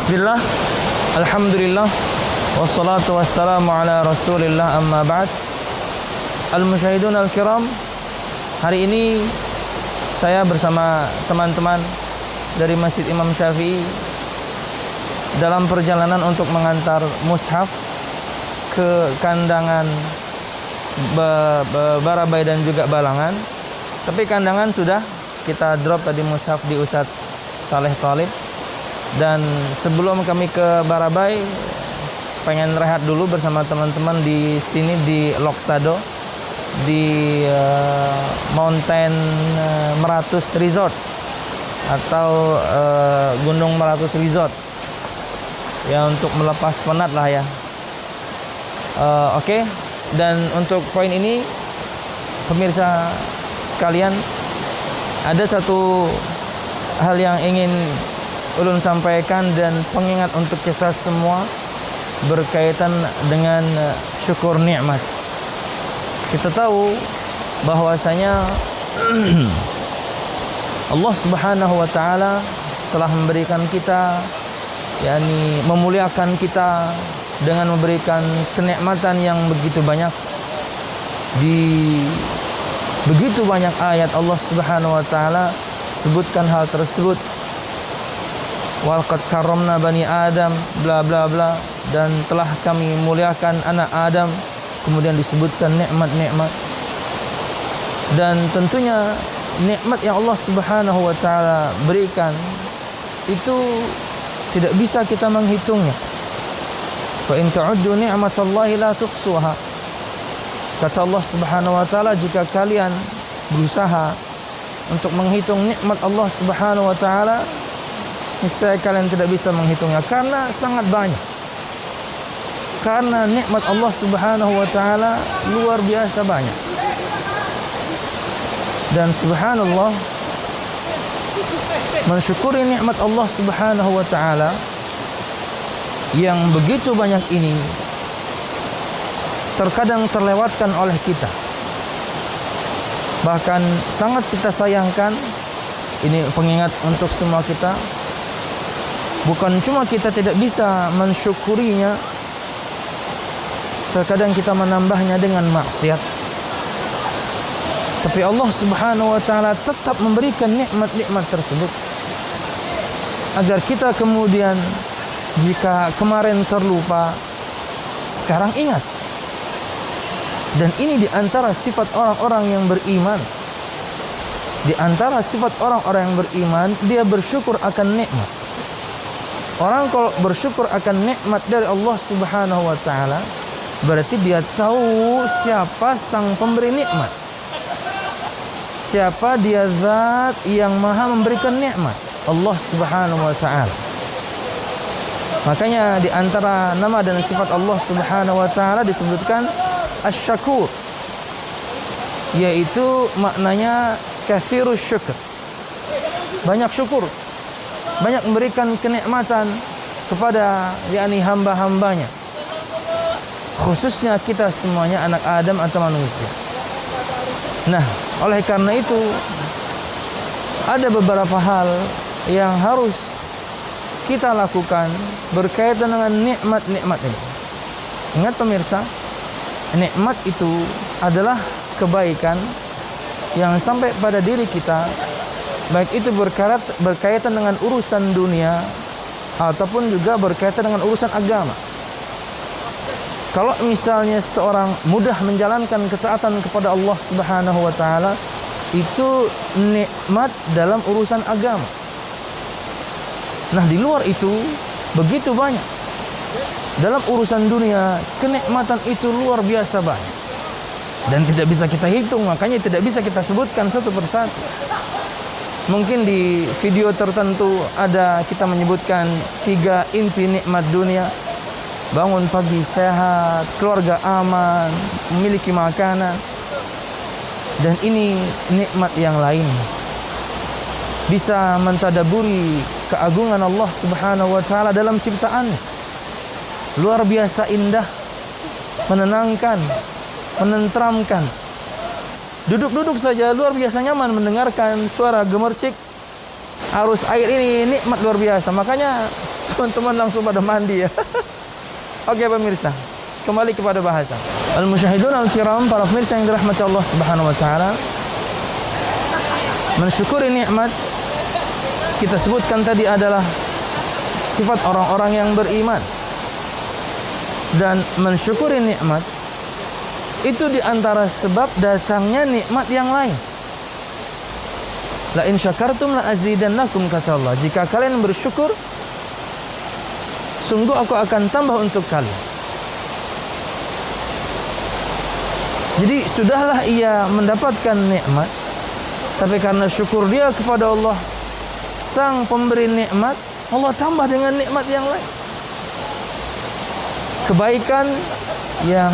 Bismillah, alhamdulillah, wassalatu wassalamu ala rasulillah, amma ba'd. Al-musyahidun al-kiram, hari ini saya bersama teman-teman dari Masjid Imam Syafi'i dalam perjalanan untuk mengantar mushaf ke kandangan Barabai dan juga Balangan. Tapi kandangan sudah kita drop tadi mushaf di Ustadz Saleh Thalib. Dan sebelum kami ke Barabai, pengen rehat dulu bersama teman-teman di sini di Loksado, di Mountain Meratus Resort atau Gunung Meratus Resort, ya, untuk melepas penat lah ya. Oke. Dan untuk poin ini, pemirsa sekalian, ada satu hal yang ingin ulun sampaikan dan pengingat untuk kita semua berkaitan dengan syukur nikmat. Kita tahu bahwasanya Allah Subhanahu wa taala telah memberikan kita, yakni memuliakan kita dengan memberikan kenikmatan yang begitu banyak. Di begitu banyak ayat Allah Subhanahu wa taala sebutkan hal tersebut. Walqad karramna bani Adam, bla bla bla, dan telah kami muliakan anak Adam. Kemudian disebutkan nikmat-nikmat. Dan tentunya nikmat yang Allah Subhanahu wa taala berikan itu tidak bisa kita menghitungnya. Wa in ta'uddu ni'matallahi la tuhsuha. Kata Allah Subhanahu wa taala, jika kalian berusaha untuk menghitung nikmat Allah Subhanahu wa taala, niscaya kalian tidak bisa menghitungnya, karena sangat banyak. Karena nikmat Allah Subhanahu wa taala luar biasa banyak. Dan subhanallah, mensyukuri nikmat Allah Subhanahu wa taala yang begitu banyak ini terkadang terlewatkan oleh kita. Bahkan sangat kita sayangkan, ini pengingat untuk semua kita. Bukan cuma kita tidak bisa mensyukurinya, terkadang kita menambahnya dengan maksiat. Tapi Allah Subhanahu wa taala tetap memberikan nikmat-nikmat tersebut agar kita kemudian, jika kemarin terlupa, sekarang ingat. Dan ini di antara sifat orang-orang yang beriman. Di antara sifat orang-orang yang beriman, dia bersyukur akan nikmat. Orang kalau bersyukur akan nikmat dari Allah Subhanahu wa taala, berarti dia tahu siapa sang pemberi nikmat. Siapa dia zat yang maha memberikan nikmat, Allah Subhanahu wa taala. Makanya di antara nama dan sifat Allah Subhanahu wa taala disebutkan Asy-Syakur, yaitu maknanya katsirus syukur. Banyak syukur, banyak memberikan kenikmatan kepada yakni hamba-hambanya, khususnya kita semuanya anak Adam atau manusia. Nah, oleh karena itu ada beberapa hal yang harus kita lakukan berkaitan dengan nikmat-nikmat ini. Ingat pemirsa, nikmat itu adalah kebaikan yang sampai pada diri kita, baik itu berkaitan dengan urusan dunia ataupun juga berkaitan dengan urusan agama. Kalau misalnya seorang mudah menjalankan ketaatan kepada Allah Subhanahu wa taala, itu nikmat dalam urusan agama. Nah, di luar itu begitu banyak. Dalam urusan dunia, kenikmatan itu luar biasa banyak. Dan tidak bisa kita hitung, makanya tidak bisa kita sebutkan satu persatu. Mungkin di video tertentu ada kita menyebutkan 3 inti nikmat dunia. Bangun pagi sehat, keluarga aman, memiliki makanan. Dan ini nikmat yang lain. Bisa mentadaburi keagungan Allah Subhanahu wa taala dalam ciptaannya. Luar biasa indah, menenangkan, menenteramkan. Duduk-duduk saja luar biasa nyaman mendengarkan suara gemercik Arus air ini nikmat luar biasa. Makanya teman-teman langsung pada mandi ya. Oke pemirsa, kembali kepada bahasa. Al-musyahidun al-kiram, para pemirsa yang dirahmati Allah Subhanahu wa taala. Mensyukuri nikmat kita sebutkan tadi adalah sifat orang-orang yang beriman. Dan mensyukuri nikmat itu diantara sebab datangnya nikmat yang lain. La in syakartum la azidannakum, kata Allah. Jika kalian bersyukur, sungguh aku akan tambah untuk kalian. Jadi sudahlah ia mendapatkan nikmat, tapi karena syukur dia kepada Allah sang pemberi nikmat, Allah tambah dengan nikmat yang lain. Kebaikan yang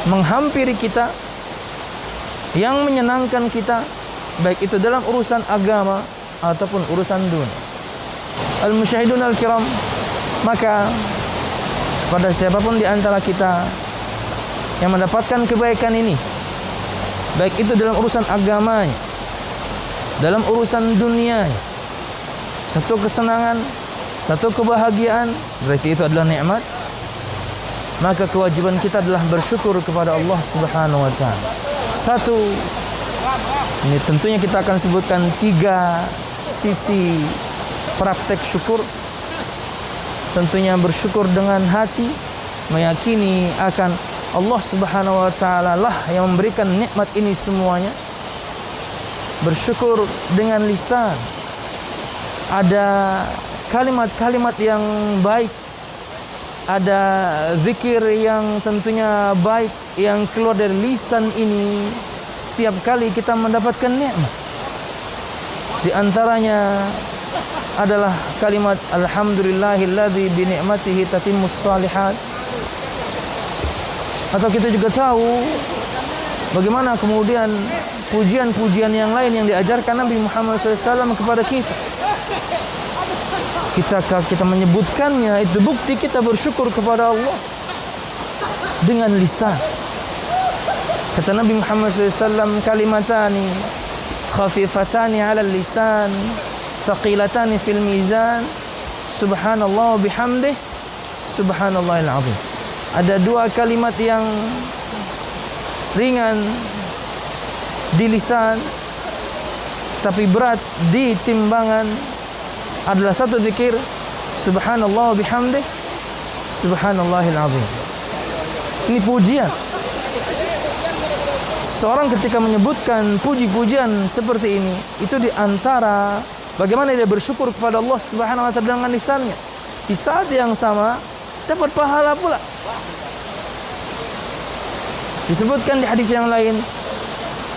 menghampiri kita, yang menyenangkan kita, baik itu dalam urusan agama ataupun urusan dunia. Al-musyahidun al-kiram, maka pada siapapun di antara kita yang mendapatkan kebaikan ini, baik itu dalam urusan agamanya, dalam urusan dunianya, satu kesenangan, satu kebahagiaan, berarti itu adalah nikmat. Maka kewajiban kita adalah bersyukur kepada Allah Subhanahu wa taala. Satu, ini tentunya kita akan sebutkan 3 sisi praktek syukur. Tentunya bersyukur dengan hati, meyakini akan Allah Subhanahu wa taala lah yang memberikan nikmat ini semuanya. Bersyukur dengan lisan. Ada kalimat-kalimat yang baik, ada zikir yang tentunya baik yang keluar dari lisan ini setiap kali kita mendapatkan nikmat. Di antaranya adalah kalimat alhamdulillahilladzi bi ni'matihi tatimmus shalihat. Atau kita juga tahu bagaimana kemudian pujian-pujian yang lain yang diajarkan Nabi Muhammad SAW kepada kita. Kita menyebutkannya, itu bukti kita bersyukur kepada Allah dengan lisan. Kata Nabi Muhammad SAW, kalimatani khafifatani ala lisan, thaqilatani fil mizan, subhanallah bihamdih, subhanallahil azim. Ada 2 kalimat yang ringan di lisan tapi berat di timbangan, adalah satu zikir subhanallah bihamdih, subhanallahil azim. Ini pujian. Seorang ketika menyebutkan puji-pujian seperti ini, itu di antara bagaimana dia bersyukur kepada Allah Subhanahu wa taala dengan lisannya. Di saat yang sama dapat pahala pula. Disebutkan di hadis yang lain,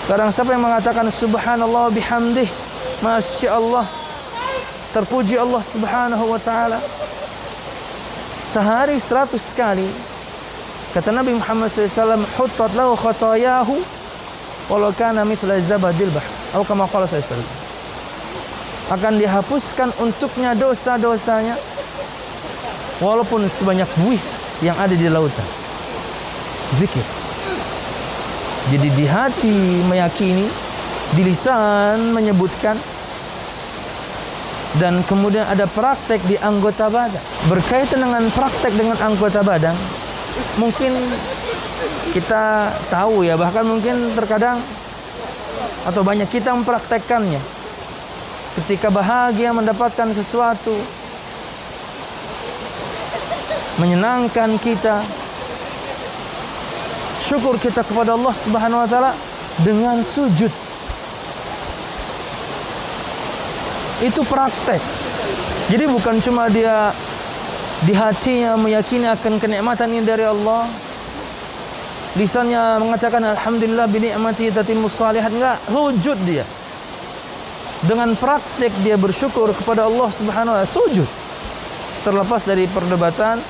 barang siapa yang mengatakan subhanallah bihamdih, masya Allah, terpuji Allah Subhanahu wa taala, sehari 100 kali, kata Nabi Muhammad SAW, huttat lahu khatayahu walau kana mithla zabadil bahr, atau kama qala SAW, akan dihapuskan untuknya dosa-dosanya walaupun sebanyak buih yang ada di lautan. Zikir. Jadi di hati meyakini, di lisan menyebutkan, dan kemudian ada praktek di anggota badan. Berkaitan dengan praktek dengan anggota badan, mungkin kita tahu ya, bahkan mungkin terkadang atau banyak kita mempraktekkannya. Ketika bahagia mendapatkan sesuatu, menyenangkan kita, syukur kita kepada Allah Subhanahu wa taala dengan sujud. Itu praktek. Jadi bukan cuma dia di hatinya meyakini akan kenikmatan ini dari Allah, lisannya mengatakan alhamdulillah bi ni'mati tatimmus shalihat, enggak, sujud dia. Dengan praktek dia bersyukur kepada Allah Subhanahu wa taala, sujud. Terlepas dari perdebatan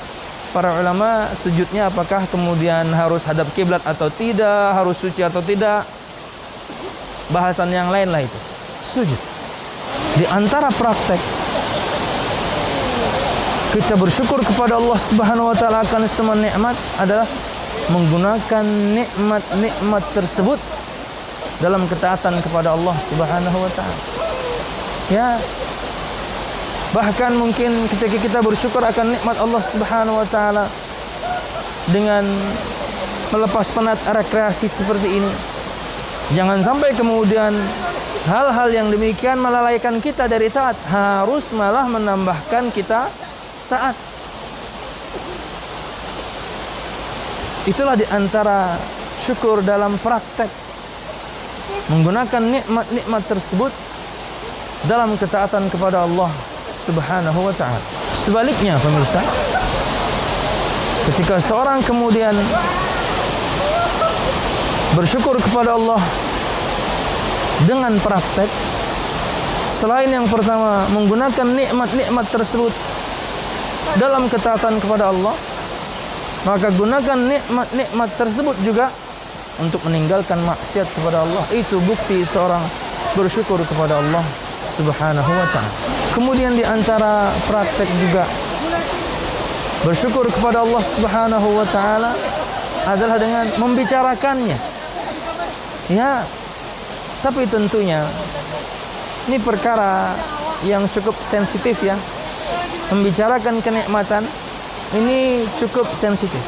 para ulama, sujudnya apakah kemudian harus hadap kiblat atau tidak, harus suci atau tidak, bahasan yang lain lah itu. Sujud. Di antara praktek kita bersyukur kepada Allah Subhanahu wa taala akan semua nikmat adalah menggunakan nikmat-nikmat tersebut dalam ketaatan kepada Allah Subhanahu wa taala. Ya, Bahkan mungkin ketika kita bersyukur akan nikmat Allah Subhanahu wa taala dengan melepas penat rekreasi seperti ini, jangan sampai kemudian hal-hal yang demikian melalaikan kita dari taat, harus malah menambahkan kita taat. Itulah di antara syukur dalam praktek, menggunakan nikmat-nikmat tersebut dalam ketaatan kepada Allah Subhanahu wa ta'ala. Sebaliknya pemirsa, ketika seorang kemudian bersyukur kepada Allah dengan praktek, selain yang pertama menggunakan nikmat-nikmat tersebut dalam ketaatan kepada Allah, maka gunakan nikmat-nikmat tersebut juga untuk meninggalkan maksiat kepada Allah. Itu bukti seorang bersyukur kepada Allah Subhanahu wa ta'ala. Kemudian di antara praktek juga bersyukur kepada Allah Subhanahu wa ta'ala adalah dengan membicarakannya. Ya, tapi tentunya ini perkara yang cukup sensitif ya. Membicarakan kenikmatan ini cukup sensitif.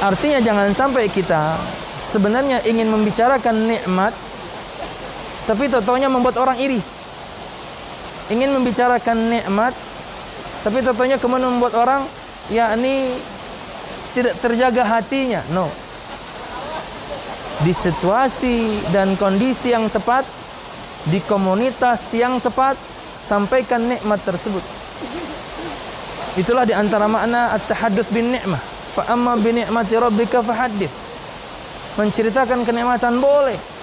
Artinya jangan sampai kita sebenarnya ingin membicarakan nikmat, tapi totonya membuat orang iri. Ingin membicarakan nikmat, tapi totonya kemudian membuat orang yakni tidak terjaga hatinya. No. Di situasi dan kondisi yang tepat, di komunitas yang tepat, sampaikan nikmat tersebut. Itulah di antara makna at-tahadduts bin ni'mah. Fa amma bi ni'mati rabbika fahaddits. Menceritakan kenikmatan boleh.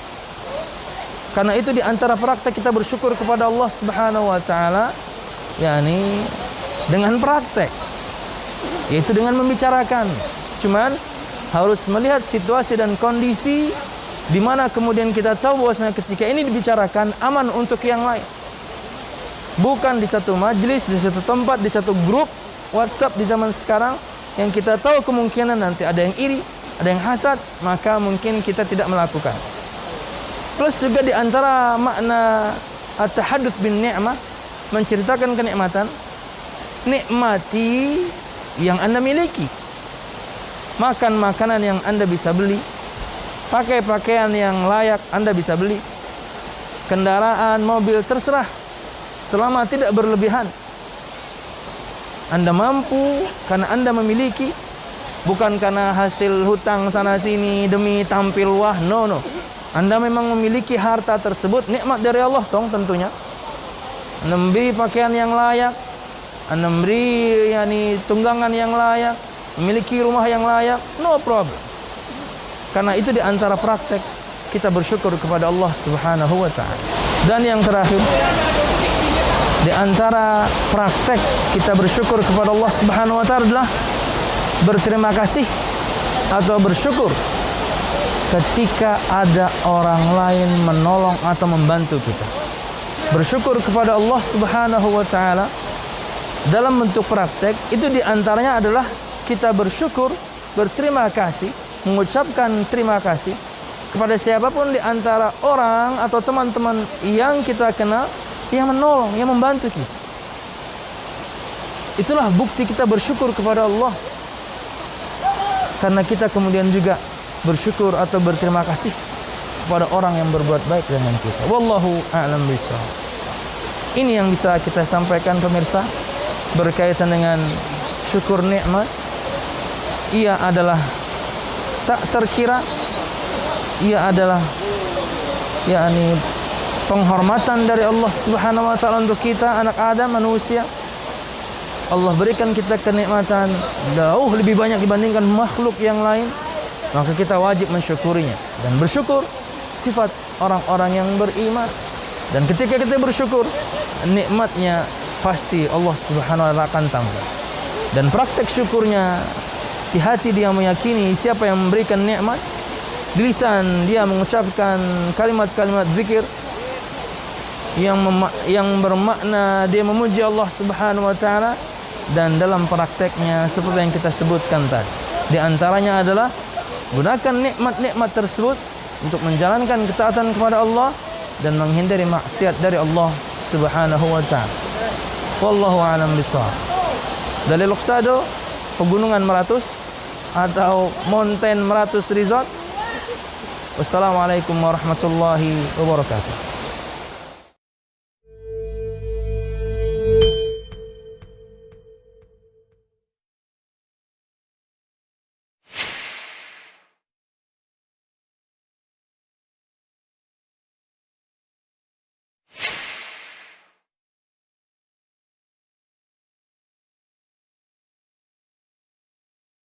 Karena itu di antara praktek kita bersyukur kepada Allah Subhanahu wa taala, yakni dengan praktek, yaitu dengan membicarakan. Cuman harus melihat situasi dan kondisi di mana kemudian kita tahu bahwasanya ketika ini dibicarakan aman untuk yang lain. Bukan di satu majelis, di satu tempat, di satu grup WhatsApp di zaman sekarang yang kita tahu kemungkinan nanti ada yang iri, ada yang hasad, maka mungkin kita tidak melakukan. Plus juga di antara makna at-tahadduts bin ni'mah, menceritakan kenikmatan, nikmati yang Anda miliki. Makan makanan yang Anda bisa beli, pakai pakaian yang layak Anda bisa beli, kendaraan, mobil, terserah, selama tidak berlebihan. Anda mampu karena Anda memiliki, bukan karena hasil hutang sana sini demi tampil wah. No. Anda memang memiliki harta tersebut, nikmat dari Allah dong tentunya. Anda memberi pakaian yang layak, Anda memberi tunggangan yang layak, memiliki rumah yang layak, no problem. Karena itu di antara praktek kita bersyukur kepada Allah Subhanahu wa ta'ala. Dan yang terakhir, di antara praktek kita bersyukur kepada Allah Subhanahu wa ta'ala adalah berterima kasih atau bersyukur ketika ada orang lain menolong atau membantu kita. Bersyukur kepada Allah Subhanahu wa ta'ala dalam bentuk praktek itu diantaranya adalah kita bersyukur, berterima kasih, mengucapkan terima kasih kepada siapapun di antara orang atau teman-teman yang kita kenal, yang menolong, yang membantu kita. Itulah bukti kita bersyukur kepada Allah, karena kita kemudian juga bersyukur atau berterima kasih kepada orang yang berbuat baik dengan kita. Wallahu a'lam bishawab. Ini yang bisa kita sampaikan pemirsa berkaitan dengan syukur nikmat. Ia adalah tak terkira, ia adalah penghormatan dari Allah Subhanahu wa ta'ala untuk kita, anak Adam, manusia. Allah berikan kita kenikmatan jauh lebih banyak dibandingkan makhluk yang lain, maka kita wajib mensyukurinya. Dan bersyukur sifat orang-orang yang beriman. Dan ketika kita bersyukur, nikmatnya pasti Allah Subhanahu wa ta'ala akan tambah. Dan praktek syukurnya di hati dia meyakini siapa yang memberikan nikmat, di lisan dia mengucapkan kalimat-kalimat zikir yang bermakna dia memuji Allah Subhanahu wa ta'ala. Dan dalam prakteknya seperti yang kita sebutkan tadi, di antaranya adalah gunakan nikmat-nikmat tersebut untuk menjalankan ketaatan kepada Allah dan menghindari maksiat dari Allah Subhanahu wa ta'ala. Wallahu a'lam bishawab. Dari Loksado, Pegunungan Meratus atau Mountain Meratus Resort. Wassalamualaikum warahmatullahi wabarakatuh.